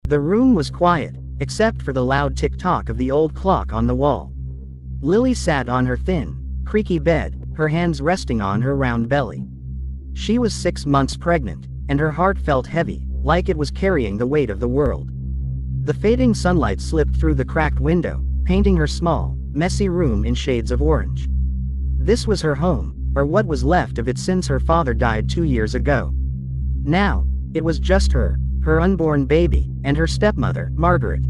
The room was quiet, except for the loud tick-tock of the old clock on the wall. Lily sat on her thin, creaky bed, her hands resting on her round belly. She was 6 months pregnant, and her heart felt heavy, like it was carrying the weight of the world. The fading sunlight slipped through the cracked window, painting her small, messy room in shades of orange. This was her home, or what was left of it since her father died 2 years ago. Now, it was just her unborn baby, and her stepmother, Margaret.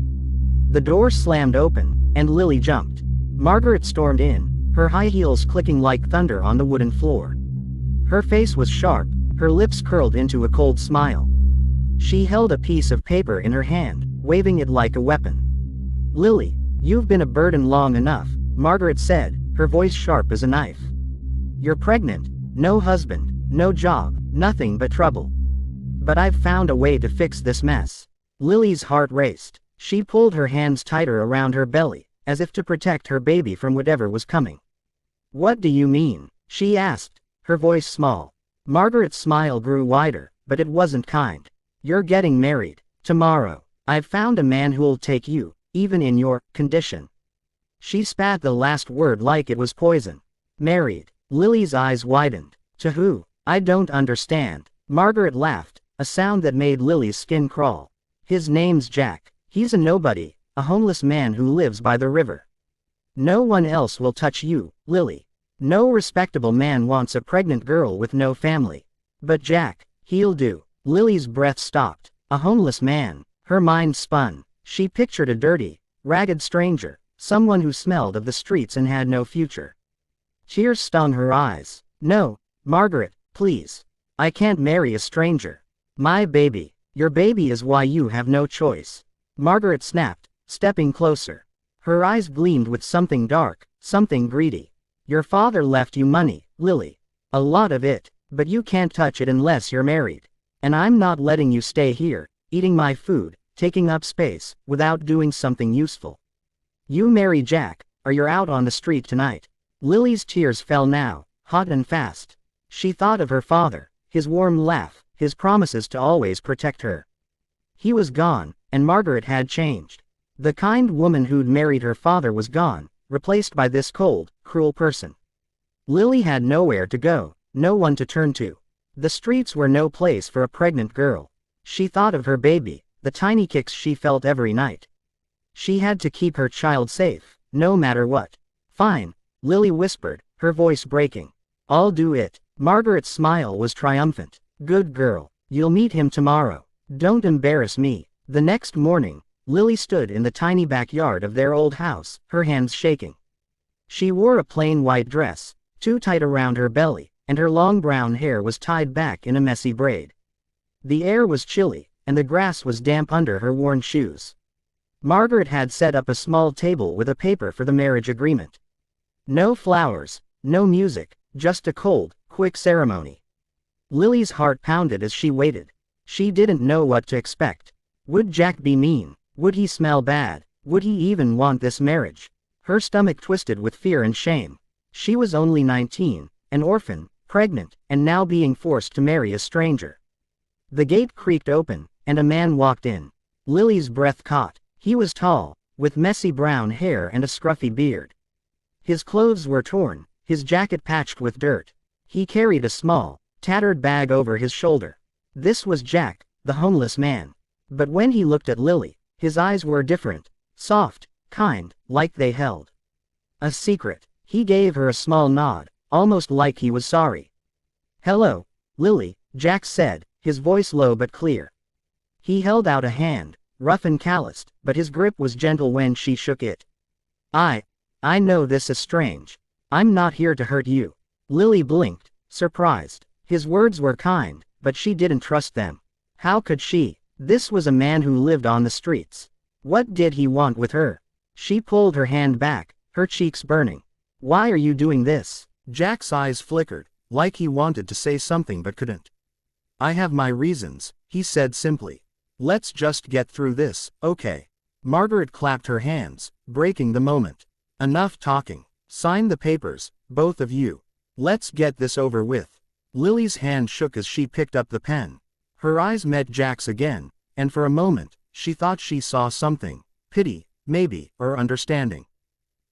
The door slammed open, and Lily jumped. Margaret stormed in, her high heels clicking like thunder on the wooden floor. Her face was sharp, her lips curled into a cold smile. She held a piece of paper in her hand, waving it like a weapon. "Lily, you've been a burden long enough," Margaret said, her voice sharp as a knife. "You're pregnant, no husband, no job, nothing but trouble. But I've found a way to fix this mess." Lily's heart raced. She pulled her hands tighter around her belly, as if to protect her baby from whatever was coming. "What do you mean?" she asked, her voice small. Margaret's smile grew wider, but it wasn't kind. "You're getting married tomorrow. I've found a man who'll take you, even in your condition." She spat the last word like it was poison. "Married?" Lily's eyes widened. "To who? I don't understand." Margaret laughed, a sound that made Lily's skin crawl. "His name's Jack. He's a nobody, a homeless man who lives by the river. No one else will touch you, Lily. No respectable man wants a pregnant girl with no family. But Jack, he'll do." Lily's breath stopped. A homeless man. Her mind spun. She pictured a dirty, ragged stranger, someone who smelled of the streets and had no future. Tears stung her eyes. "No, Margaret, please. I can't marry a stranger. My baby." "Your baby is why you have no choice," Margaret snapped, stepping closer. Her eyes gleamed with something dark, something greedy. "Your father left you money, Lily. A lot of it, but you can't touch it unless you're married. And I'm not letting you stay here, eating my food, taking up space, without doing something useful. You marry Jack, or you're out on the street tonight." Lily's tears fell now, hot and fast. She thought of her father, his warm laugh, his promises to always protect her. He was gone, and Margaret had changed. The kind woman who'd married her father was gone, replaced by this cold, cruel person. Lily had nowhere to go, no one to turn to. The streets were no place for a pregnant girl. She thought of her baby, the tiny kicks she felt every night. She had to keep her child safe, no matter what. "Fine," Lily whispered, her voice breaking. "I'll do it." Margaret's smile was triumphant. "Good girl. You'll meet him tomorrow. Don't embarrass me." The next morning, Lily stood in the tiny backyard of their old house, her hands shaking. She wore a plain white dress, too tight around her belly, and her long brown hair was tied back in a messy braid. The air was chilly, and the grass was damp under her worn shoes. Margaret had set up a small table with a paper for the marriage agreement. No flowers, no music, just a cold, quick ceremony. Lily's heart pounded as she waited. She didn't know what to expect. Would Jack be mean? Would he smell bad? Would he even want this marriage? Her stomach twisted with fear and shame. She was only 19, an orphan, pregnant, and now being forced to marry a stranger. The gate creaked open, and a man walked in. Lily's breath caught. He was tall, with messy brown hair and a scruffy beard. His clothes were torn, his jacket patched with dirt. He carried a small, tattered bag over his shoulder. This was Jack, the homeless man. But when he looked at Lily, his eyes were different, soft, kind, like they held a secret. He gave her a small nod, almost like he was sorry. "Hello, Lily," Jack said, his voice low but clear. He held out a hand, rough and calloused, but his grip was gentle when she shook it. I know this is strange. I'm not here to hurt you." Lily blinked, surprised. His words were kind, but she didn't trust them. How could she? This was a man who lived on the streets. What did he want with her? She pulled her hand back, her cheeks burning. "Why are you doing this?" Jack's eyes flickered, like he wanted to say something but couldn't. "I have my reasons," he said simply. "Let's just get through this, okay?" Margaret clapped her hands, breaking the moment. "Enough talking. Sign the papers, both of you. Let's get this over with." Lily's hand shook as she picked up the pen. Her eyes met Jack's again, and for a moment, She thought she saw something. Pity, maybe, or understanding.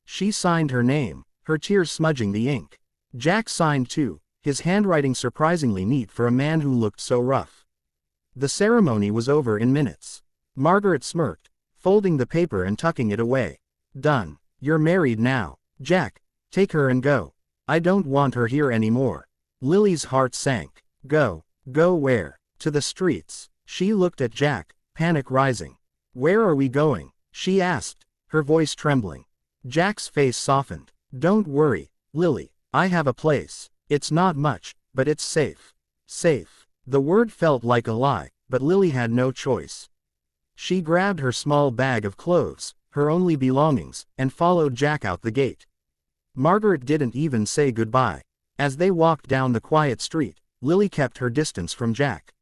She signed her name, her tears smudging the ink. Jack signed too, his handwriting surprisingly neat for a man who looked so rough. The ceremony was over in minutes. Margaret smirked, folding the paper and tucking it away. Done. You're married now. Jack, take her and go. I don't want her here anymore. Lily's heart sank. Go. Go where? To the streets. She looked at Jack, panic rising. Where are we going? She asked, her voice trembling. Jack's face softened. Don't worry, Lily, I have a place. It's not much, but it's safe. Safe. The word felt like a lie, but Lily had no choice. She grabbed her small bag of clothes, her only belongings, and followed Jack out the gate. Margaret didn't even say goodbye. As they walked down the quiet street, Lily kept her distance from Jack.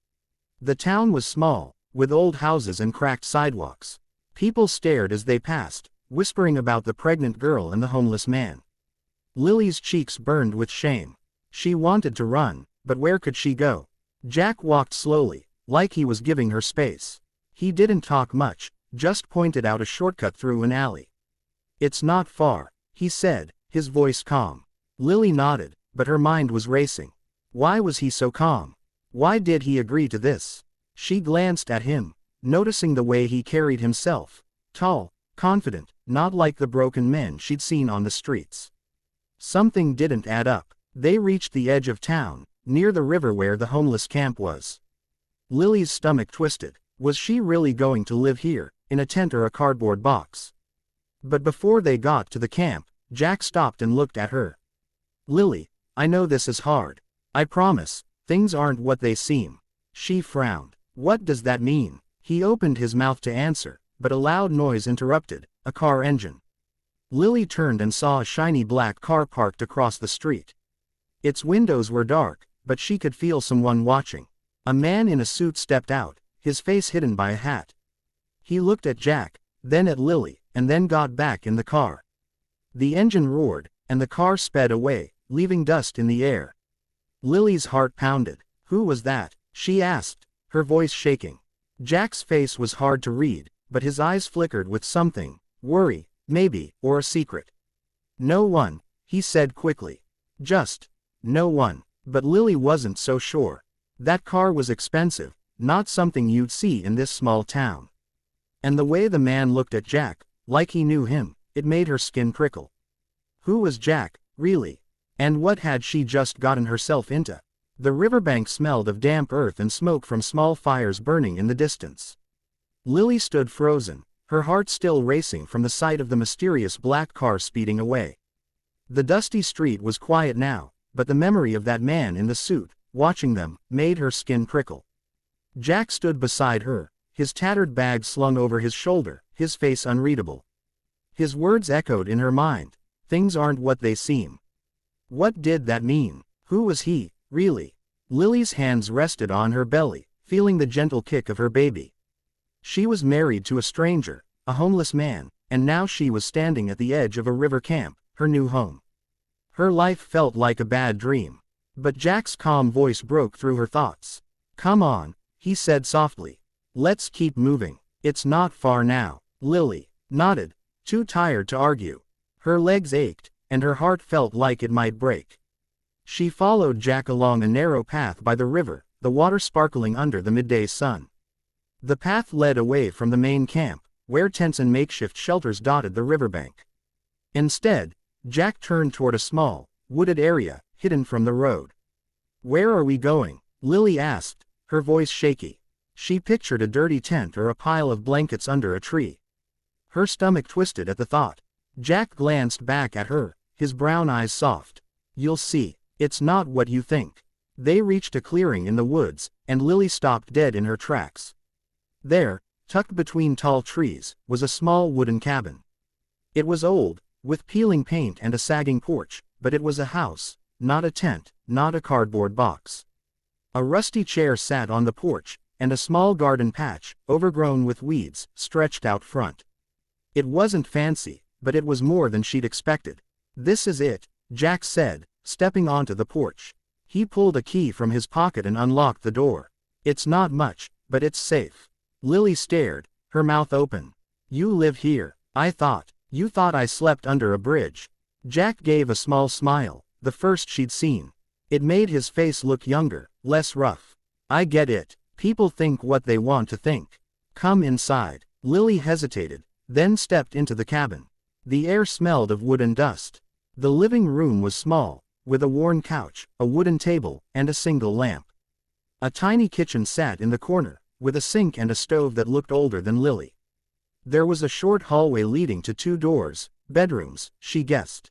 The town was small, with old houses and cracked sidewalks. People stared as they passed, whispering about the pregnant girl and the homeless man. Lily's cheeks burned with shame. She wanted to run, but where could she go? Jack walked slowly, like he was giving her space. He didn't talk much, just pointed out a shortcut through an alley. It's not far, he said, his voice calm. Lily nodded, but her mind was racing. Why was he so calm? Why did he agree to this? She glanced at him, noticing the way he carried himself. Tall, confident, not like the broken men she'd seen on the streets. Something didn't add up. They reached the edge of town, near the river where the homeless camp was. Lily's stomach twisted. Was she really going to live here, in a tent or a cardboard box? But before they got to the camp, Jack stopped and looked at her. Lily, I know this is hard. I promise, things aren't what they seem. She frowned. What does that mean? He opened his mouth to answer, but a loud noise interrupted, a car engine. Lily turned and saw a shiny black car parked across the street. Its windows were dark, but she could feel someone watching. A man in a suit stepped out, his face hidden by a hat. He looked at Jack, then at Lily, and then got back in the car. The engine roared, and the car sped away, leaving dust in the air. Lily's heart pounded. Who was that? She asked, her voice shaking. Jack's face was hard to read, but his eyes flickered with something, worry, maybe, or a secret. No one, he said quickly. Just, no one. But Lily wasn't so sure. That car was expensive, not something you'd see in this small town. And the way the man looked at Jack, like he knew him, it made her skin prickle. Who was Jack, really? And what had she just gotten herself into? The riverbank smelled of damp earth and smoke from small fires burning in the distance. Lily stood frozen, her heart still racing from the sight of the mysterious black car speeding away. The dusty street was quiet now, but the memory of that man in the suit, watching them, made her skin prickle. Jack stood beside her, his tattered bag slung over his shoulder, his face unreadable. His words echoed in her mind. Things aren't what they seem. What did that mean? Who was he, really? Lily's hands rested on her belly, feeling the gentle kick of her baby. She was married to a stranger, a homeless man, and now she was standing at the edge of a river camp, her new home. Her life felt like a bad dream. But Jack's calm voice broke through her thoughts. Come on, he said softly. Let's keep moving. It's not far now. Lily nodded, too tired to argue. Her legs ached, and her heart felt like it might break. She followed Jack along a narrow path by the river, the water sparkling under the midday sun. The path led away from the main camp, where tents and makeshift shelters dotted the riverbank. Instead, Jack turned toward a small, wooded area, hidden from the road. Where are we going? Lily asked, her voice shaky. She pictured a dirty tent or a pile of blankets under a tree. Her stomach twisted at the thought. Jack glanced back at her, his brown eyes soft. You'll see, it's not what you think. They reached a clearing in the woods, and Lily stopped dead in her tracks. There, tucked between tall trees, was a small wooden cabin. It was old, with peeling paint and a sagging porch, but it was a house, not a tent, not a cardboard box. A rusty chair sat on the porch, and a small garden patch, overgrown with weeds, stretched out front. It wasn't fancy, but it was more than she'd expected. This is it, Jack said, stepping onto the porch. He pulled a key from his pocket and unlocked the door. It's not much, but it's safe. Lily stared, her mouth open. You live here. You thought I slept under a bridge. Jack gave a small smile, the first she'd seen. It made his face look younger, less rough. I get it. People think what they want to think. Come inside. Lily hesitated, then stepped into the cabin. The air smelled of wood and dust. The living room was small, with a worn couch, a wooden table, and a single lamp. A tiny kitchen sat in the corner, with a sink and a stove that looked older than Lily. There was a short hallway leading to 2 doors, bedrooms, she guessed.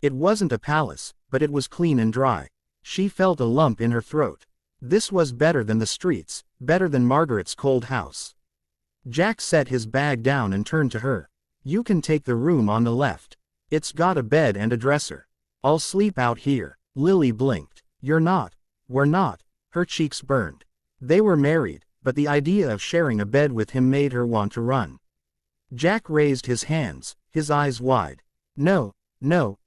It wasn't a palace, but it was clean and dry. She felt a lump in her throat. This was better than the streets, better than Margaret's cold house. Jack set his bag down and turned to her. You can take the room on the left. It's got a bed and a dresser. I'll sleep out here. Lily blinked. You're not. We're not. Her cheeks burned. They were married, but the idea of sharing a bed with him made her want to run. Jack raised his hands, his eyes wide. No,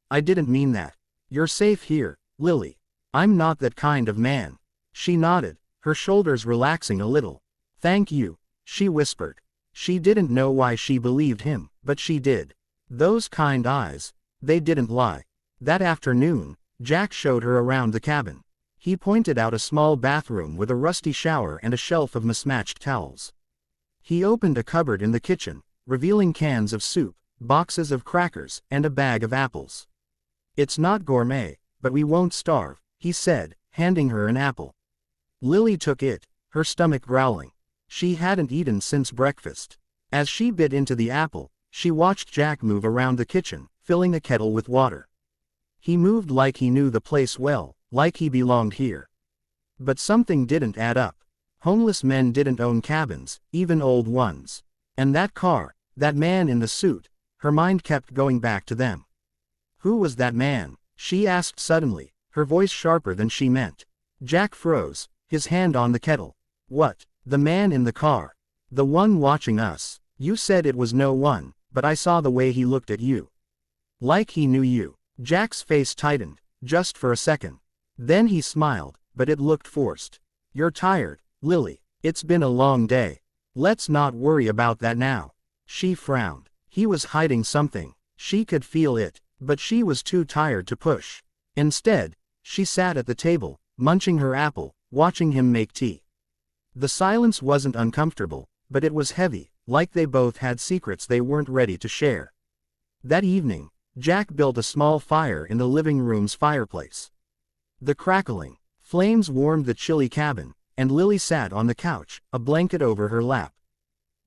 I didn't mean that. You're safe here, Lily. I'm not that kind of man. She nodded, her shoulders relaxing a little. Thank you, she whispered. She didn't know why she believed him, but she did. Those kind eyes, they didn't lie. That afternoon, Jack showed her around the cabin. He pointed out a small bathroom with a rusty shower and a shelf of mismatched towels. He opened a cupboard in the kitchen, revealing cans of soup, boxes of crackers, and a bag of apples. It's not gourmet, but we won't starve, he said, handing her an apple. Lily took it, her stomach growling. She hadn't eaten since breakfast. As she bit into the apple, she watched Jack move around the kitchen, filling a kettle with water. He moved like he knew the place well, like he belonged here. But something didn't add up. Homeless men didn't own cabins, even old ones. And that car, that man in the suit, her mind kept going back to them. Who was that man? She asked suddenly, her voice sharper than she meant. Jack froze, his hand on the kettle. What? The man in the car. The one watching us. You said it was no one, but I saw the way he looked at you. Like he knew you. Jack's face tightened, just for a second. Then he smiled, but it looked forced. You're tired, Lily. It's been a long day. Let's not worry about that now. She frowned. He was hiding something. She could feel it, but she was too tired to push. Instead, she sat at the table, munching her apple, watching him make tea. The silence wasn't uncomfortable, but it was heavy, like they both had secrets they weren't ready to share. That evening, Jack built a small fire in the living room's fireplace. The crackling flames warmed the chilly cabin, and Lily sat on the couch, a blanket over her lap.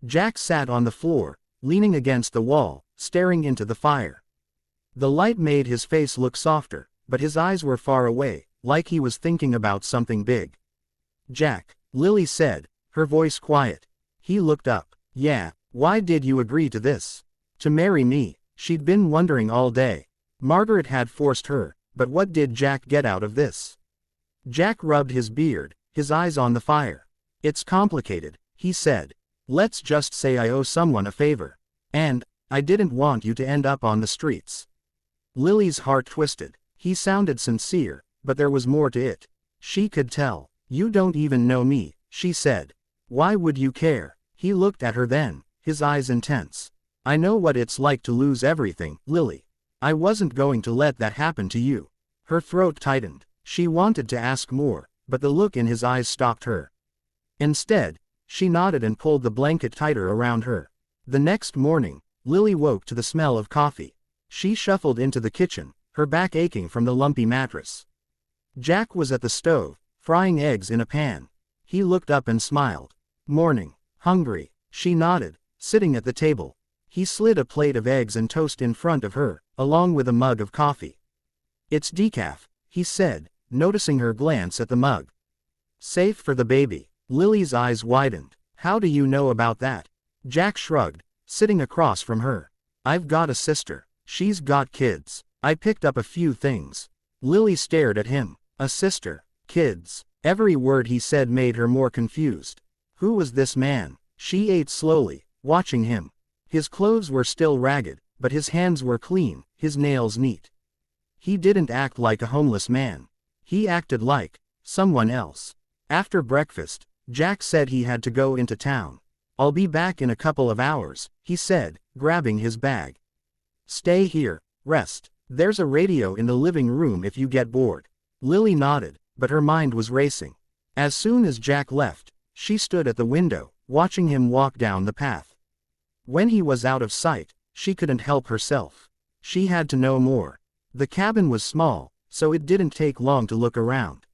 Jack sat on the floor, leaning against the wall, staring into the fire. The light made his face look softer, but his eyes were far away, like he was thinking about something big. Jack, Lily said, her voice quiet. He looked up. Yeah, why did you agree to this? To marry me, she'd been wondering all day. Margaret had forced her, but what did Jack get out of this? Jack rubbed his beard, his eyes on the fire. It's complicated, he said. Let's just say I owe someone a favor. And, I didn't want you to end up on the streets. Lily's heart twisted. He sounded sincere, but there was more to it. She could tell. You don't even know me, she said. Why would you care? He looked at her then, his eyes intense. I know what it's like to lose everything, Lily. I wasn't going to let that happen to you. Her throat tightened. She wanted to ask more, but the look in his eyes stopped her. Instead, she nodded and pulled the blanket tighter around her. The next morning, Lily woke to the smell of coffee. She shuffled into the kitchen, her back aching from the lumpy mattress. Jack was at the stove, frying eggs in a pan. He looked up and smiled. Morning. Hungry. She nodded, sitting at the table. He slid a plate of eggs and toast in front of her, along with a mug of coffee. It's decaf, he said, noticing her glance at the mug. Safe for the baby. Lily's eyes widened. How do you know about that? Jack shrugged, sitting across from her. I've got a sister. She's got kids. I picked up a few things. Lily stared at him. A sister. Kids. Every word he said made her more confused. Who was this man? She ate slowly, watching him. His clothes were still ragged, but his hands were clean, his nails neat. He didn't act like a homeless man. He acted like someone else. After breakfast, Jack said he had to go into town. "I'll be back in a couple of hours," he said, grabbing his bag. "Stay here, rest. There's a radio in the living room if you get bored." Lily nodded, but her mind was racing. As soon as Jack left, she stood at the window, watching him walk down the path. When he was out of sight, she couldn't help herself. She had to know more. The cabin was small, so it didn't take long to look around.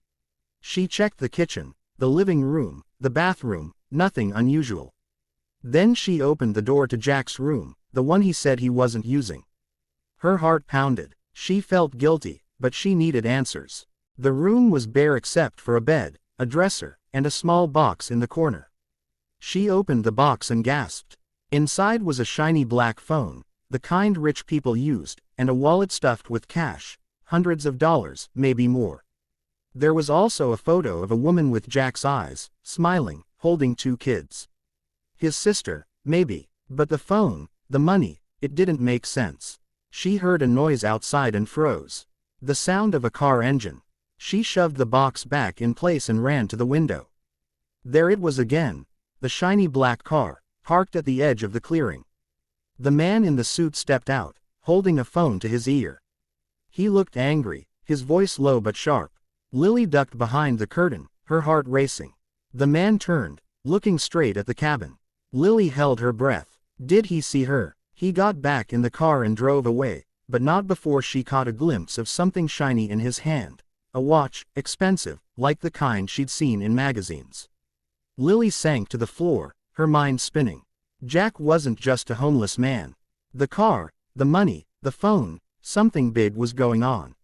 She checked the kitchen, the living room, the bathroom, nothing unusual. Then she opened the door to Jack's room, the one he said he wasn't using. Her heart pounded. She felt guilty, but she needed answers. The room was bare except for a bed, a dresser, and a small box in the corner. She opened the box and gasped. Inside was a shiny black phone, the kind rich people used, and a wallet stuffed with cash, hundreds of dollars, maybe more. There was also a photo of a woman with Jack's eyes, smiling, holding 2 kids. His sister, maybe, but the phone, the money, it didn't make sense. She heard a noise outside and froze. The sound of a car engine. She shoved the box back in place and ran to the window. There it was again, the shiny black car, parked at the edge of the clearing. The man in the suit stepped out, holding a phone to his ear. He looked angry, his voice low but sharp. Lily ducked behind the curtain, her heart racing. The man turned, looking straight at the cabin. Lily held her breath. Did he see her? He got back in the car and drove away, but not before she caught a glimpse of something shiny in his hand. A watch, expensive, like the kind she'd seen in magazines. Lily sank to the floor, her mind spinning. Jack wasn't just a homeless man. The car, the money, the phone, something big was going on.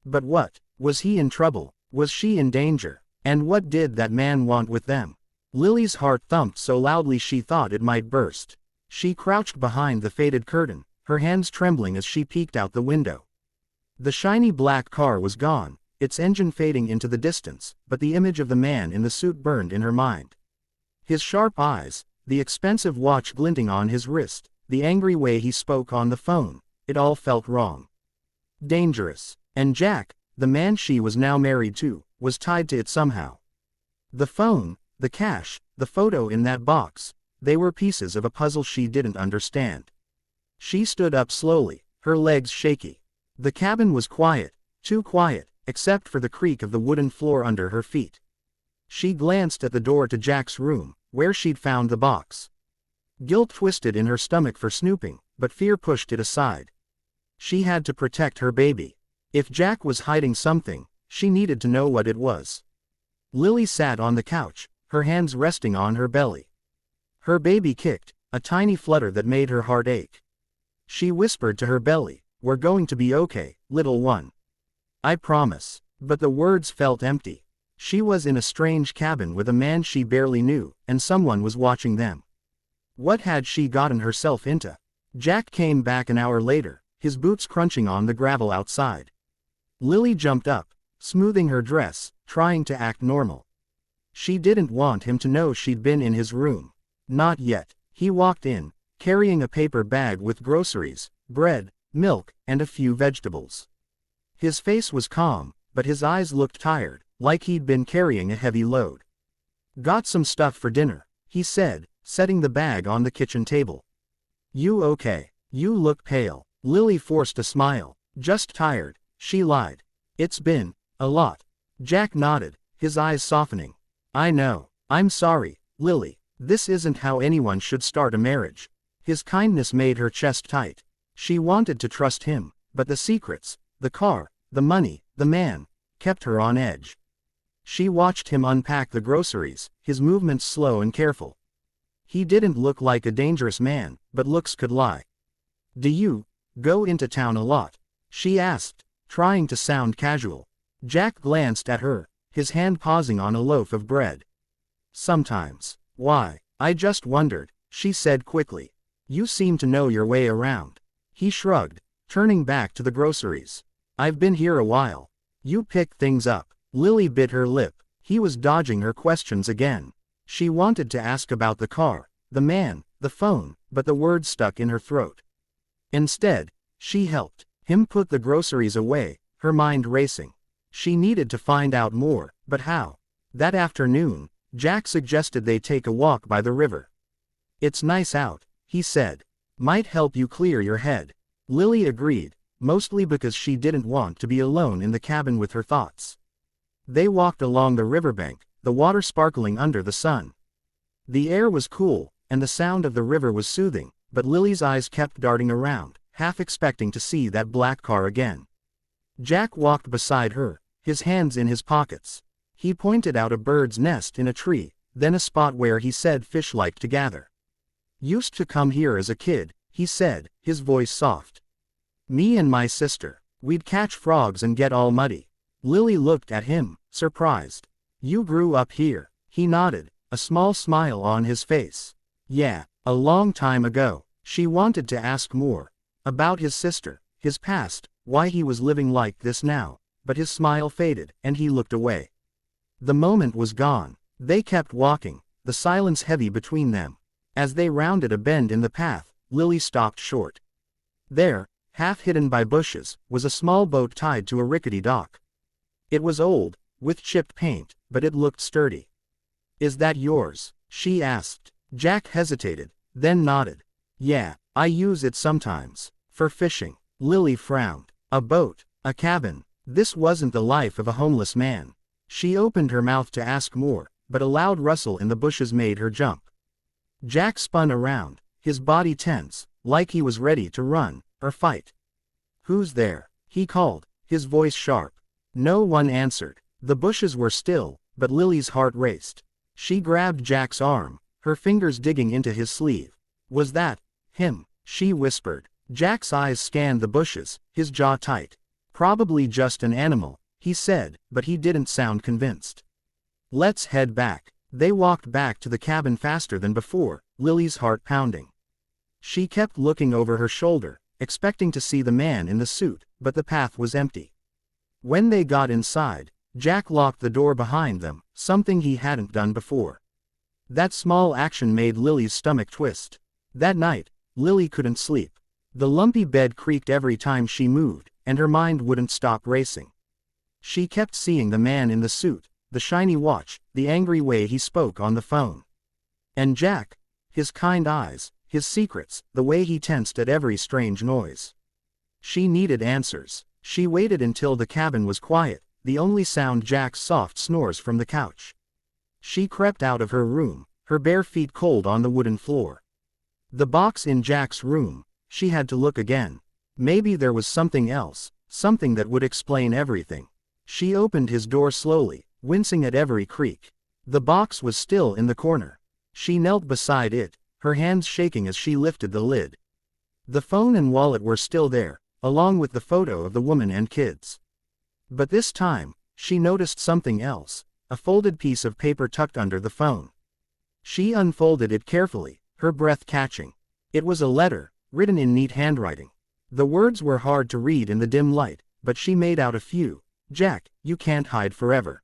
But what? Was he in trouble? Was she in danger? And what did that man want with them? Lily's heart thumped so loudly she thought it might burst. She crouched behind the faded curtain, her hands trembling as she peeked out the window. The shiny black car was gone, its engine fading into the distance, but the image of the man in the suit burned in her mind. His sharp eyes, the expensive watch glinting on his wrist, the angry way he spoke on the phone, it all felt wrong. Dangerous. And Jack, the man she was now married to, was tied to it somehow. The phone, the cash, the photo in that box, they were pieces of a puzzle she didn't understand. She stood up slowly, her legs shaky. The cabin was quiet, too quiet, except for the creak of the wooden floor under her feet. She glanced at the door to Jack's room, where she'd found the box. Guilt twisted in her stomach for snooping, but fear pushed it aside. She had to protect her baby. If Jack was hiding something, she needed to know what it was. Lily sat on the couch, her hands resting on her belly. Her baby kicked, a tiny flutter that made her heart ache. She whispered to her belly, "We're going to be okay, little one. I promise." But the words felt empty. She was in a strange cabin with a man she barely knew, and someone was watching them. What had she gotten herself into? Jack came back an hour later, his boots crunching on the gravel outside. Lily jumped up, smoothing her dress, trying to act normal. She didn't want him to know she'd been in his room. Not yet. He walked in, carrying a paper bag with groceries, bread, milk, and a few vegetables. His face was calm, but his eyes looked tired, like he'd been carrying a heavy load. "Got some stuff for dinner," he said, setting the bag on the kitchen table. "You okay? You look pale." Lily forced a smile. "Just tired," she lied. "It's been a lot." Jack nodded, his eyes softening. "I know. I'm sorry, Lily. This isn't how anyone should start a marriage." His kindness made her chest tight. She wanted to trust him, but the secrets, the car, the money, the man, kept her on edge. She watched him unpack the groceries, his movements slow and careful. He didn't look like a dangerous man, but looks could lie. "Do you go into town a lot?" she asked, trying to sound casual. Jack glanced at her, his hand pausing on a loaf of bread. "Sometimes." "Why?" "I just wondered," she said quickly. "You seem to know your way around." He shrugged, turning back to the groceries. "I've been here a while. You pick things up." Lily bit her lip. He was dodging her questions again. She wanted to ask about the car, the man, the phone, but the words stuck in her throat. Instead, she helped him put the groceries away, her mind racing. She needed to find out more, but how? That afternoon, Jack suggested they take a walk by the river. "It's nice out," he said. "Might help you clear your head." Lily agreed, mostly because she didn't want to be alone in the cabin with her thoughts. They walked along the riverbank, the water sparkling under the sun. The air was cool, and the sound of the river was soothing, but Lily's eyes kept darting around, half expecting to see that black car again. Jack walked beside her, his hands in his pockets. He pointed out a bird's nest in a tree, then a spot where he said fish liked to gather. "Used to come here as a kid," he said, his voice soft. "Me and my sister. We'd catch frogs and get all muddy." Lily looked at him, surprised. "You grew up here?" He nodded, a small smile on his face. "Yeah, a long time ago." She wanted to ask more. About his sister, his past, why he was living like this now, but his smile faded, and he looked away. The moment was gone. They kept walking, the silence heavy between them. As they rounded a bend in the path, Lily stopped short. There, half hidden by bushes, was a small boat tied to a rickety dock. It was old, with chipped paint, but it looked sturdy. "Is that yours?" she asked. Jack hesitated, then nodded. "Yeah, I use it sometimes. For fishing." Lily frowned. A boat, a cabin. This wasn't the life of a homeless man. She opened her mouth to ask more, but a loud rustle in the bushes made her jump. Jack spun around, his body tense, like he was ready to run, or fight. "Who's there?" he called, his voice sharp. No one answered. The bushes were still, but Lily's heart raced. She grabbed Jack's arm, her fingers digging into his sleeve. "Was that him?" she whispered. Jack's eyes scanned the bushes, his jaw tight. "Probably just an animal," he said, but he didn't sound convinced. "Let's head back." They walked back to the cabin faster than before, Lily's heart pounding. She kept looking over her shoulder, expecting to see the man in the suit, but the path was empty. When they got inside, Jack locked the door behind them, something he hadn't done before. That small action made Lily's stomach twist. That night, Lily couldn't sleep. The lumpy bed creaked every time she moved, and her mind wouldn't stop racing. She kept seeing the man in the suit, the shiny watch, the angry way he spoke on the phone. And Jack, his kind eyes, his secrets, the way he tensed at every strange noise. She needed answers. She waited until the cabin was quiet, the only sound Jack's soft snores from the couch. She crept out of her room, her bare feet cold on the wooden floor. The box in Jack's room. She had to look again. Maybe there was something else, something that would explain everything. She opened his door slowly, wincing at every creak. The box was still in the corner. She knelt beside it, her hands shaking as she lifted the lid. The phone and wallet were still there, along with the photo of the woman and kids. But this time, she noticed something else, a folded piece of paper tucked under the phone. She unfolded it carefully, her breath catching. It was a letter, written in neat handwriting. The words were hard to read in the dim light, but she made out a few. "Jack, you can't hide forever.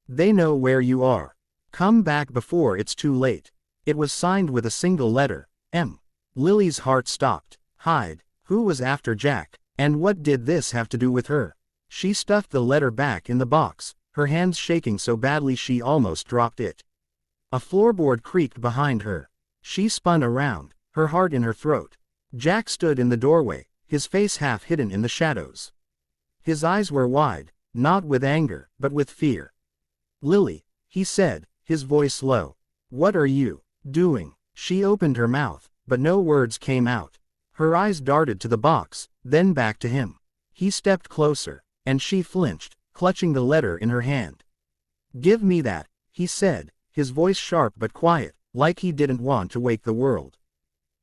They know where you are. Come back before it's too late." It was signed with a single letter, M. Lily's heart stopped. Hide? Who was after Jack? And what did this have to do with her? She stuffed the letter back in the box, her hands shaking so badly she almost dropped it. A floorboard creaked behind her. She spun around, her heart in her throat. Jack stood in the doorway, his face half hidden in the shadows. His eyes were wide, not with anger, but with fear. "Lily," he said, his voice low. "What are you doing?" She opened her mouth, but no words came out. Her eyes darted to the box, then back to him. He stepped closer, and she flinched, clutching the letter in her hand. "Give me that," he said, his voice sharp but quiet, like he didn't want to wake the world.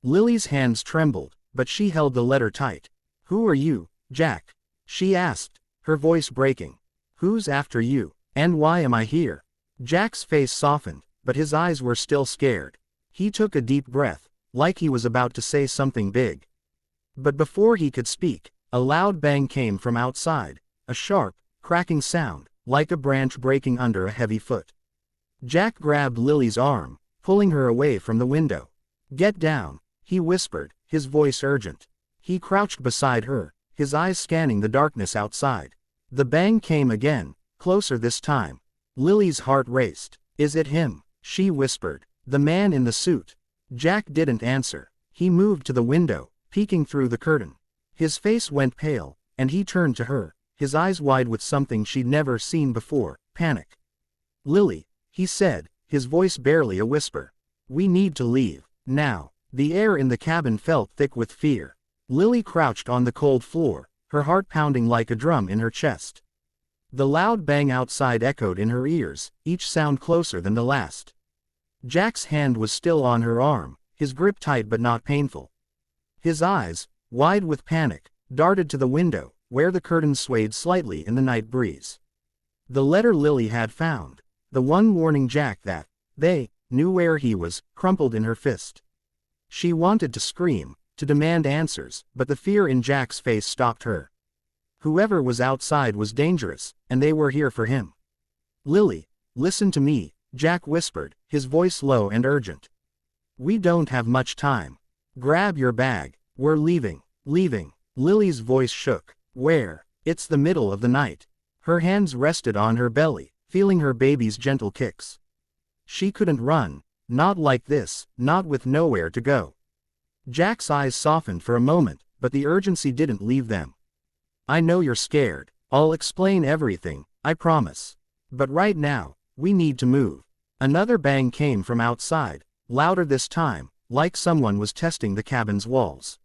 Lily's hands trembled, but she held the letter tight. "Who are you, Jack?" she asked, her voice breaking. "Who's after you, and why am I here?" Jack's face softened, but his eyes were still scared. He took a deep breath, like he was about to say something big. But before he could speak, a loud bang came from outside, a sharp, cracking sound, like a branch breaking under a heavy foot. Jack grabbed Lily's arm, pulling her away from the window. "Get down," he whispered, his voice urgent. He crouched beside her, his eyes scanning the darkness outside. The bang came again, closer this time. Lily's heart raced. "Is it him?" she whispered. "The man in the suit." Jack didn't answer. He moved to the window, peeking through the curtain. His face went pale, and he turned to her, his eyes wide with something she'd never seen before, panic. "Lily," he said, his voice barely a whisper. "We need to leave, now." The air in the cabin felt thick with fear. Lily crouched on the cold floor, her heart pounding like a drum in her chest. The loud bang outside echoed in her ears, each sound closer than the last. Jack's hand was still on her arm, his grip tight but not painful. His eyes, wide with panic, darted to the window, where the curtains swayed slightly in the night breeze. The letter Lily had found, the one warning Jack that they knew where he was, crumpled in her fist. She wanted to scream, to demand answers, but the fear in Jack's face stopped her. Whoever was outside was dangerous, and they were here for him. "Lily, listen to me," Jack whispered, his voice low and urgent. "We don't have much time. Grab your bag, we're leaving." "Leaving?" Lily's voice shook. "Where?" "It's the middle of the night." Her hands rested on her belly, feeling her baby's gentle kicks. She couldn't run, not like this, not with nowhere to go. Jack's eyes softened for a moment, but the urgency didn't leave them. "I know you're scared. I'll explain everything, I promise. But right now, we need to move." Another bang came from outside, louder this time, like someone was testing the cabin's walls.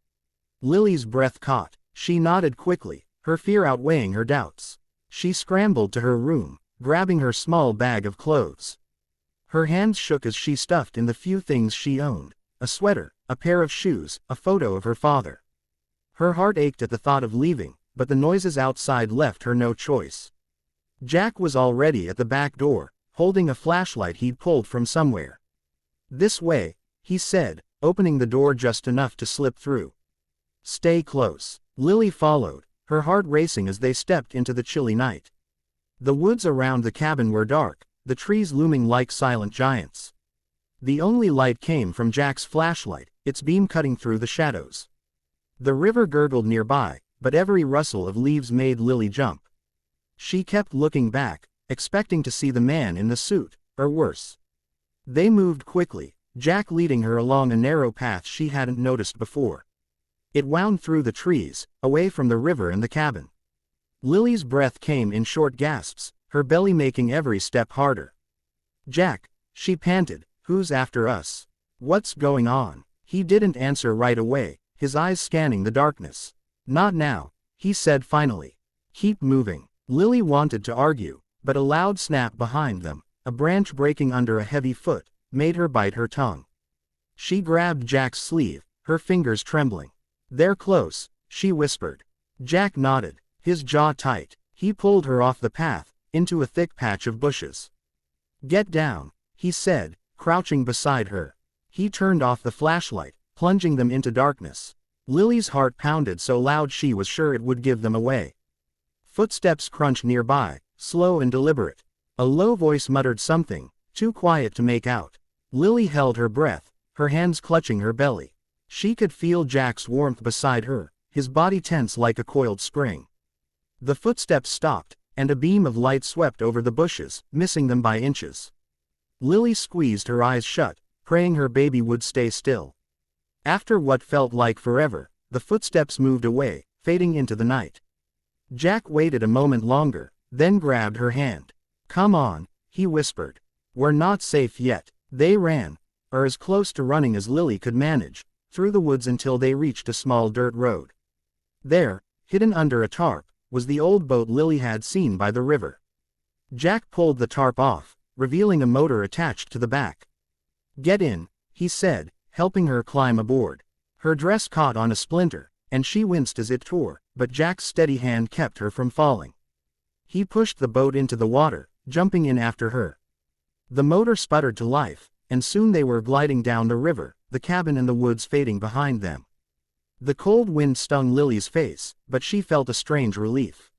Lily's breath caught. She nodded quickly, her fear outweighing her doubts. She scrambled to her room, grabbing her small bag of clothes. Her hands shook as she stuffed in the few things she owned: a sweater, a pair of shoes, a photo of her father. Her heart ached at the thought of leaving, but the noises outside left her no choice. Jack was already at the back door, holding a flashlight he'd pulled from somewhere. "This way," he said, opening the door just enough to slip through. "Stay close." Lily followed, her heart racing as they stepped into the chilly night. The woods around the cabin were dark, the trees looming like silent giants. The only light came from Jack's flashlight, its beam cutting through the shadows. The river gurgled nearby, but every rustle of leaves made Lily jump. She kept looking back, expecting to see the man in the suit, or worse. They moved quickly, Jack leading her along a narrow path she hadn't noticed before. It wound through the trees, away from the river and the cabin. Lily's breath came in short gasps, her belly making every step harder. "Jack," she panted, "who's after us? What's going on?" He didn't answer right away, his eyes scanning the darkness. "Not now," he said finally. "Keep moving." Lily wanted to argue, but a loud snap behind them, a branch breaking under a heavy foot, made her bite her tongue. She grabbed Jack's sleeve, her fingers trembling. "They're close," she whispered. Jack nodded, his jaw tight. He pulled her off the path, into a thick patch of bushes. "Get down," he said, crouching beside her. He turned off the flashlight, plunging them into darkness. Lily's heart pounded so loud she was sure it would give them away. Footsteps crunched nearby, slow and deliberate. A low voice muttered something, too quiet to make out. Lily held her breath, her hands clutching her belly. She could feel Jack's warmth beside her, his body tense like a coiled spring. The footsteps stopped, and a beam of light swept over the bushes, missing them by inches. Lily squeezed her eyes shut, praying her baby would stay still. After what felt like forever, the footsteps moved away, fading into the night. Jack waited a moment longer, then grabbed her hand. "Come on," he whispered. "We're not safe yet." They ran, or as close to running as Lily could manage, through the woods until they reached a small dirt road. There, hidden under a tarp, was the old boat Lily had seen by the river. Jack pulled the tarp off, revealing a motor attached to the back. "Get in," he said, helping her climb aboard. Her dress caught on a splinter, and she winced as it tore, but Jack's steady hand kept her from falling. He pushed the boat into the water, jumping in after her. The motor sputtered to life, and soon they were gliding down the river, the cabin and the woods fading behind them. The cold wind stung Lily's face, but she felt a strange relief.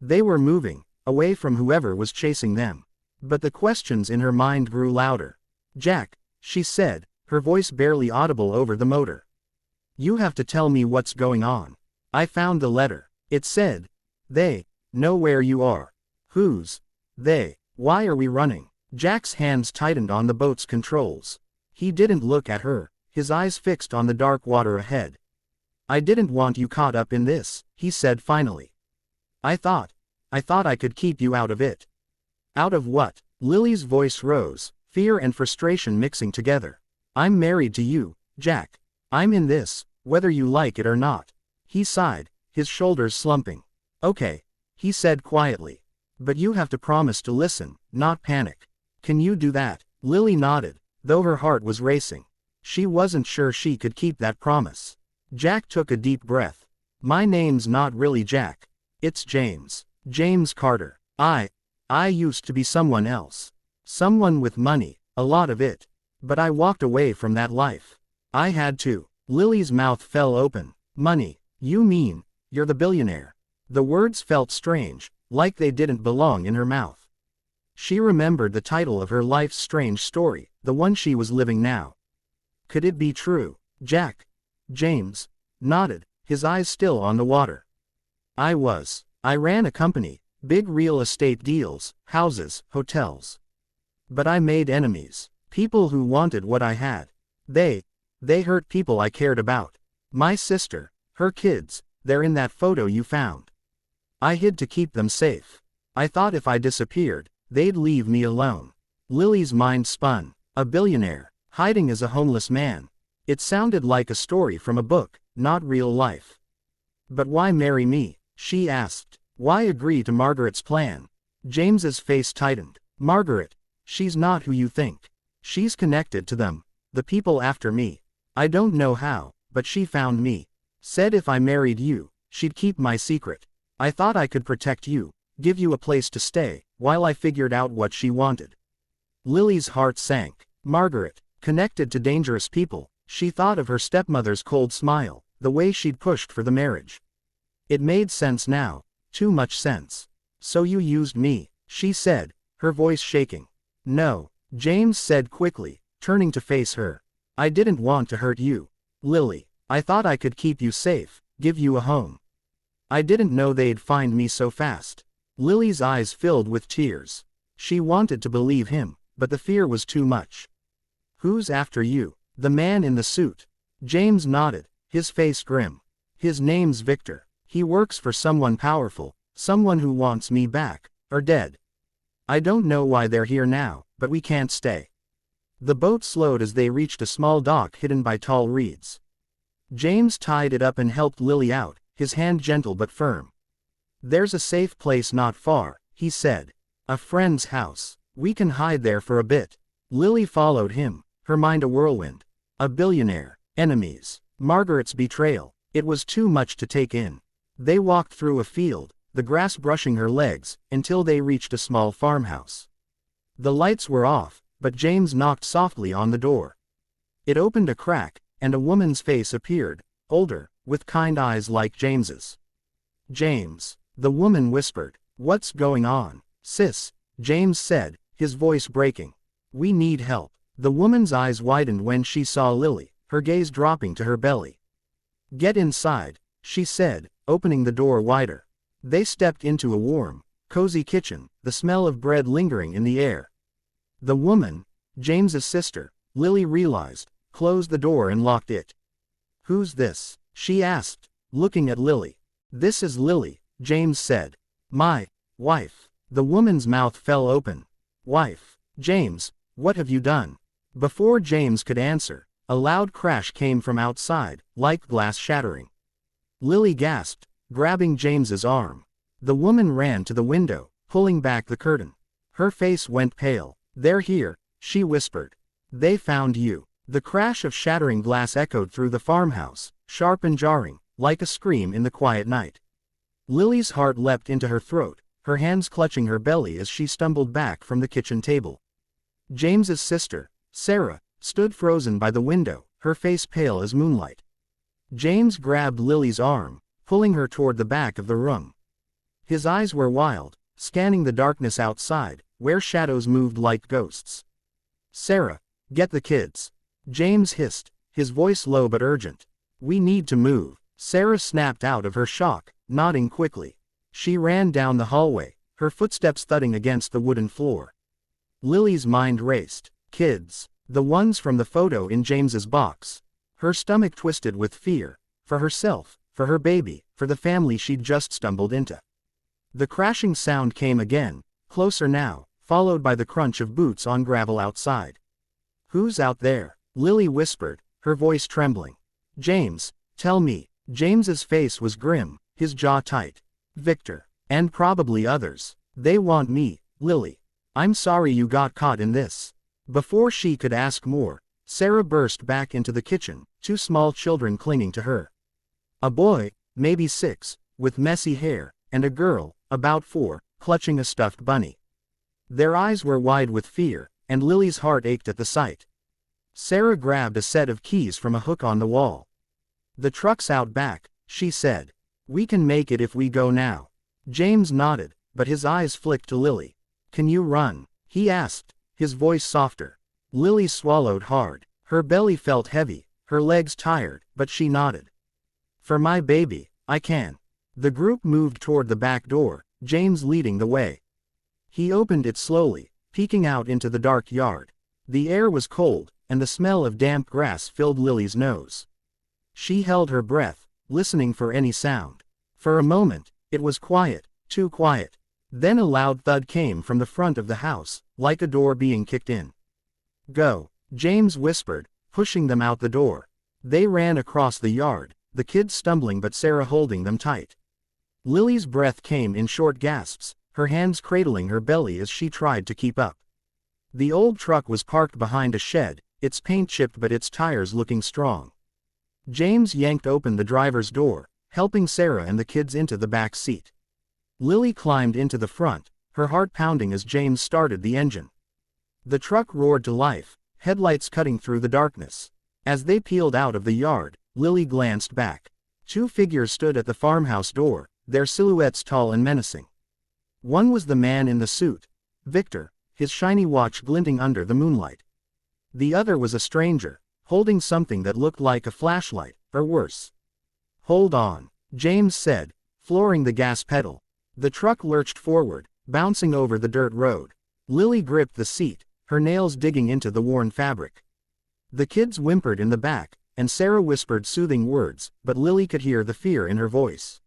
They were moving, away from whoever was chasing them. But the questions in her mind grew louder. "Jack," she said, her voice barely audible over the motor. "You have to tell me what's going on. I found the letter. It said, they know where you are." "Who's they? Why are we running?" Jack's hands tightened on the boat's controls. He didn't look at her, his eyes fixed on the dark water ahead. "I didn't want you caught up in this," he said finally. I thought I could keep you out of it." "Out of what?" Lily's voice rose, fear and frustration mixing together. "I'm married to you, Jack. I'm in this, whether you like it or not." He sighed, his shoulders slumping. "Okay," he said quietly. "But you have to promise to listen, not panic. Can you do that?" Lily nodded, though her heart was racing. She wasn't sure she could keep that promise. Jack took a deep breath. "My name's not really Jack. It's James. James Carter. I used to be someone else. Someone with money, a lot of it. But I walked away from that life. I had to." Lily's mouth fell open. "Money? You mean, you're the billionaire?" The words felt strange, like they didn't belong in her mouth. She remembered the title of her life's strange story, the one she was living now. Could it be true? James nodded, his eyes still on the water. I ran a company, big real estate deals, houses, hotels. But I made enemies, people who wanted what I had. They hurt people I cared about. My sister, her kids, they're in that photo you found. I hid to keep them safe. I thought if I disappeared, they'd leave me alone." Lily's mind spun. A billionaire, hiding as a homeless man. It sounded like a story from a book, not real life. "But why marry me?" she asked. "Why agree to Margaret's plan?" James's face tightened. "Margaret, she's not who you think. She's connected to them, the people after me. I don't know how, but she found me. Said if I married you, she'd keep my secret. I thought I could protect you, give you a place to stay, while I figured out what she wanted." Lily's heart sank. Margaret, connected to dangerous people. She thought of her stepmother's cold smile, the way she'd pushed for the marriage. It made sense now, too much sense. "So you used me," she said, her voice shaking. "No," James said quickly, turning to face her. "I didn't want to hurt you, Lily. I thought I could keep you safe, give you a home. I didn't know they'd find me so fast." Lily's eyes filled with tears. She wanted to believe him, but the fear was too much. "Who's after you?" "The man in the suit." James nodded, his face grim. "His name's Victor. He works for someone powerful, someone who wants me back, or dead. I don't know why they're here now, but we can't stay." The boat slowed as they reached a small dock hidden by tall reeds. James tied it up and helped Lily out, his hand gentle but firm. "There's a safe place not far," he said. "A friend's house. We can hide there for a bit." Lily followed him, her mind a whirlwind. A billionaire, enemies, Margaret's betrayal. It was too much to take in. They walked through a field, the grass brushing her legs, until they reached a small farmhouse. The lights were off, but James knocked softly on the door. It opened a crack, and a woman's face appeared, older, with kind eyes like James's. "James," the woman whispered. "What's going on, sis?" James said, his voice breaking. "We need help." The woman's eyes widened when she saw Lily, her gaze dropping to her belly. "Get inside," she said, opening the door wider. They stepped into a warm, cozy kitchen, the smell of bread lingering in the air. The woman, James's sister, Lily realized, closed the door and locked it. "Who's this?" she asked, looking at Lily. "This is Lily," James said. "My wife." The woman's mouth fell open. "Wife? James, what have you done?" Before James could answer, a loud crash came from outside, like glass shattering. Lily gasped, grabbing James's arm. The woman ran to the window, pulling back the curtain. Her face went pale. "They're here," she whispered. "They found you." The crash of shattering glass echoed through the farmhouse, sharp and jarring, like a scream in the quiet night. Lily's heart leapt into her throat, her hands clutching her belly as she stumbled back from the kitchen table. James's sister, Sarah, stood frozen by the window, her face pale as moonlight. James grabbed Lily's arm, pulling her toward the back of the room. His eyes were wild, scanning the darkness outside, where shadows moved like ghosts. "Sarah, get the kids," James hissed, his voice low but urgent. "We need to move." Sarah snapped out of her shock, nodding quickly. She ran down the hallway, her footsteps thudding against the wooden floor. Lily's mind raced. Kids. The ones from the photo in James's box. Her stomach twisted with fear. For herself, for her baby, for the family she'd just stumbled into. The crashing sound came again, closer now, followed by the crunch of boots on gravel outside. "Who's out there?" Lily whispered, her voice trembling. "James, tell me." James's face was grim, his jaw tight. "Victor. And probably others. They want me, Lily. I'm sorry you got caught in this." Before she could ask more, Sarah burst back into the kitchen, two small children clinging to her. A boy, maybe 6, with messy hair, and a girl, about 4, clutching a stuffed bunny. Their eyes were wide with fear, and Lily's heart ached at the sight. Sarah grabbed a set of keys from a hook on the wall. "The truck's out back," she said. "We can make it if we go now." James nodded, but his eyes flicked to Lily. "Can you run?" he asked, his voice softer. Lily swallowed hard. Her belly felt heavy, her legs tired, but she nodded. "For my baby, I can." The group moved toward the back door, James leading the way. He opened it slowly, peeking out into the dark yard. The air was cold, and the smell of damp grass filled Lily's nose. She held her breath, listening for any sound. For a moment, it was quiet, too quiet. Then a loud thud came from the front of the house, like a door being kicked in. "Go," James whispered, pushing them out the door. They ran across the yard, the kids stumbling but Sarah holding them tight. Lily's breath came in short gasps, her hands cradling her belly as she tried to keep up. The old truck was parked behind a shed, its paint chipped but its tires looking strong. James yanked open the driver's door, helping Sarah and the kids into the back seat. Lily climbed into the front, her heart pounding as James started the engine. The truck roared to life, headlights cutting through the darkness. As they peeled out of the yard, Lily glanced back. 2 figures stood at the farmhouse door, their silhouettes tall and menacing. One was the man in the suit, Victor, his shiny watch glinting under the moonlight. The other was a stranger, holding something that looked like a flashlight, or worse. "Hold on," James said, flooring the gas pedal. The truck lurched forward, bouncing over the dirt road. Lily gripped the seat, her nails digging into the worn fabric. The kids whimpered in the back, and Sarah whispered soothing words, but Lily could hear the fear in her voice.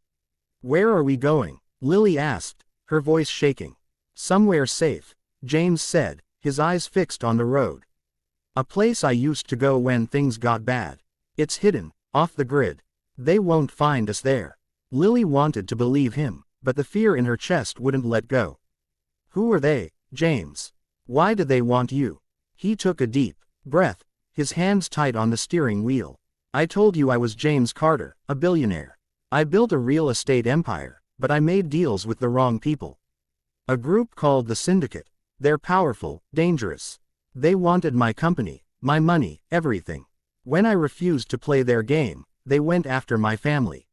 "Where are we going?" Lily asked, her voice shaking. "Somewhere safe," James said, his eyes fixed on the road. "A place I used to go when things got bad. It's hidden, off the grid. They won't find us there." Lily wanted to believe him, but the fear in her chest wouldn't let go. "Who are they, James? Why do they want you?" He took a deep breath, his hands tight on the steering wheel. "I told you I was James Carter, a billionaire. I built a real estate empire, but I made deals with the wrong people. A group called the Syndicate. They're powerful, dangerous. They wanted my company, my money, everything. When I refused to play their game, they went after my family.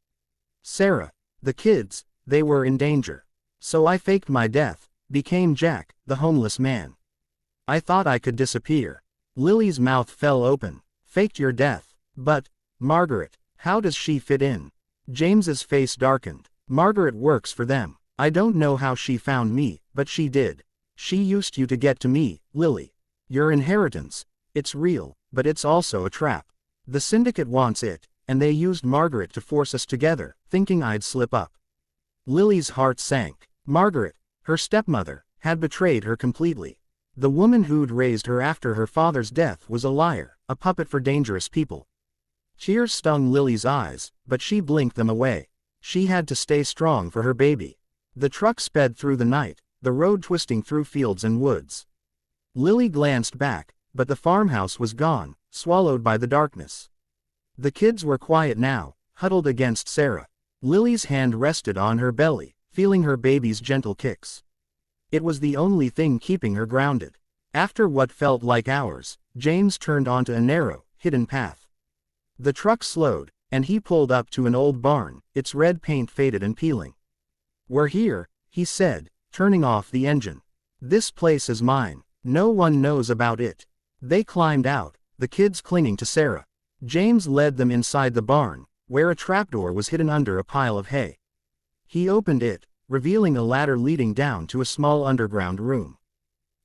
Sarah, the kids, they were in danger. So I faked my death, became Jack, the homeless man. I thought I could disappear." Lily's mouth fell open. "Faked your death. But, Margaret, how does she fit in?" James's face darkened. "Margaret works for them. I don't know how she found me, but she did. She used you to get to me, Lily. Your inheritance. It's real, but it's also a trap. The syndicate wants it, and they used Margaret to force us together, thinking I'd slip up." Lily's heart sank. Margaret, her stepmother, had betrayed her completely. The woman who'd raised her after her father's death was a liar, a puppet for dangerous people. Tears stung Lily's eyes, but she blinked them away. She had to stay strong for her baby. The truck sped through the night, the road twisting through fields and woods. Lily glanced back, but the farmhouse was gone, swallowed by the darkness. The kids were quiet now, huddled against Sarah. Lily's hand rested on her belly, feeling her baby's gentle kicks. It was the only thing keeping her grounded. After what felt like hours, James turned onto a narrow, hidden path. The truck slowed, and he pulled up to an old barn, its red paint faded and peeling. "We're here," he said, turning off the engine. "This place is mine. No one knows about it." They climbed out, the kids clinging to Sarah. James led them inside the barn, where a trapdoor was hidden under a pile of hay. He opened it, revealing a ladder leading down to a small underground room.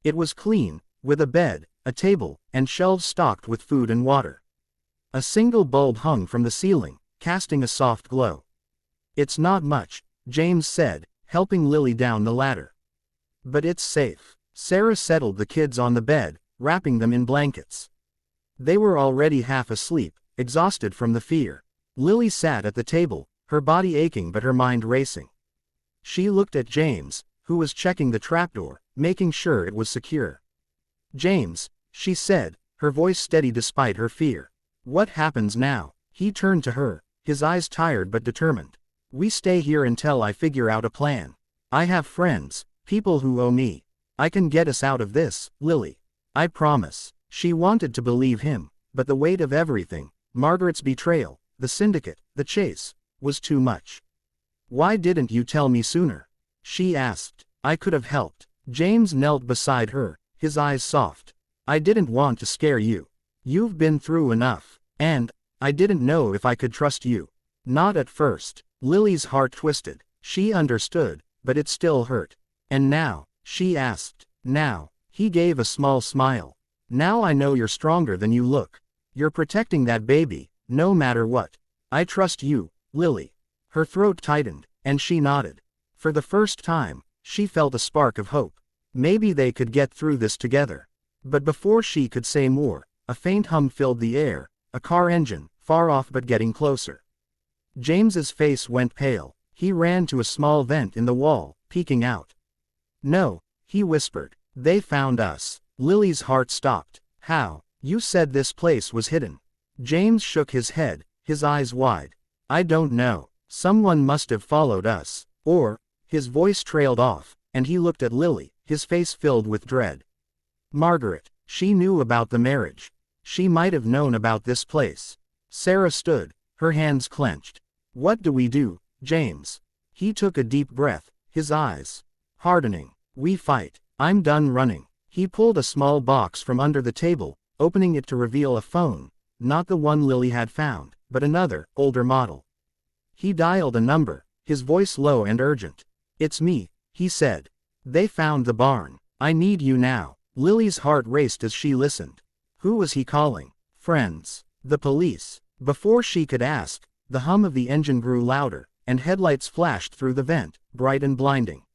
It was clean, with a bed, a table, and shelves stocked with food and water. A single bulb hung from the ceiling, casting a soft glow. "It's not much," James said, helping Lily down the ladder. "But it's safe." Sarah settled the kids on the bed, wrapping them in blankets. They were already half asleep, exhausted from the fear. Lily sat at the table, her body aching but her mind racing. She looked at James, who was checking the trapdoor, making sure it was secure. "James," she said, her voice steady despite her fear. "What happens now?" He turned to her, his eyes tired but determined. "We stay here until I figure out a plan. I have friends, people who owe me. I can get us out of this, Lily. I promise." She wanted to believe him, but the weight of everything, Margaret's betrayal, the syndicate, the chase, was too much. "Why didn't you tell me sooner?" she asked. "I could have helped." James knelt beside her, his eyes soft. "I didn't want to scare you. You've been through enough. And I didn't know if I could trust you." "Not at first." Lily's heart twisted. She understood, but it still hurt. "And now?" she asked. "Now," he gave a small smile. "Now I know you're stronger than you look. You're protecting that baby, no matter what. I trust you, Lily." Her throat tightened, and she nodded. For the first time, she felt a spark of hope. Maybe they could get through this together. But before she could say more, a faint hum filled the air, a car engine, far off but getting closer. James's face went pale. He ran to a small vent in the wall, peeking out. "No," he whispered. "They found us." Lily's heart stopped. "How?" "You said this place was hidden." James shook his head, his eyes wide. "I don't know. Someone must have followed us. Or," his voice trailed off, and he looked at Lily, his face filled with dread. "Margaret." She knew about the marriage. She might have known about this place. Sarah stood, her hands clenched. "What do we do, James?" He took a deep breath, his eyes hardening. "We fight. I'm done running." He pulled a small box from under the table, opening it to reveal a phone, not the one Lily had found, but another, older model. He dialed a number, his voice low and urgent. "It's me," he said. "They found the barn. I need you now." Lily's heart raced as she listened. Who was he calling? Friends? The police? Before she could ask, the hum of the engine grew louder, and headlights flashed through the vent, bright and blinding.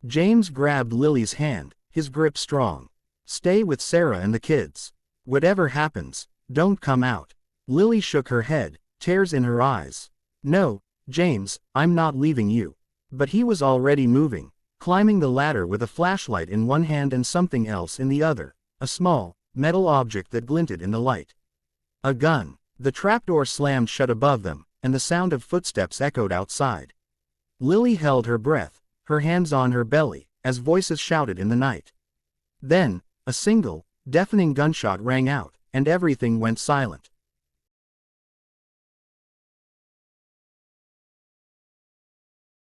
James grabbed Lily's hand, his grip strong. "Stay with Sarah and the kids. Whatever happens, don't come out." Lily shook her head, tears in her eyes. "No, James, I'm not leaving you." But he was already moving, climbing the ladder with a flashlight in one hand and something else in the other, a small, metal object that glinted in the light. A gun. The trapdoor slammed shut above them, and the sound of footsteps echoed outside. Lily held her breath, her hands on her belly, as voices shouted in the night. Then, a single, deafening gunshot rang out, and everything went silent.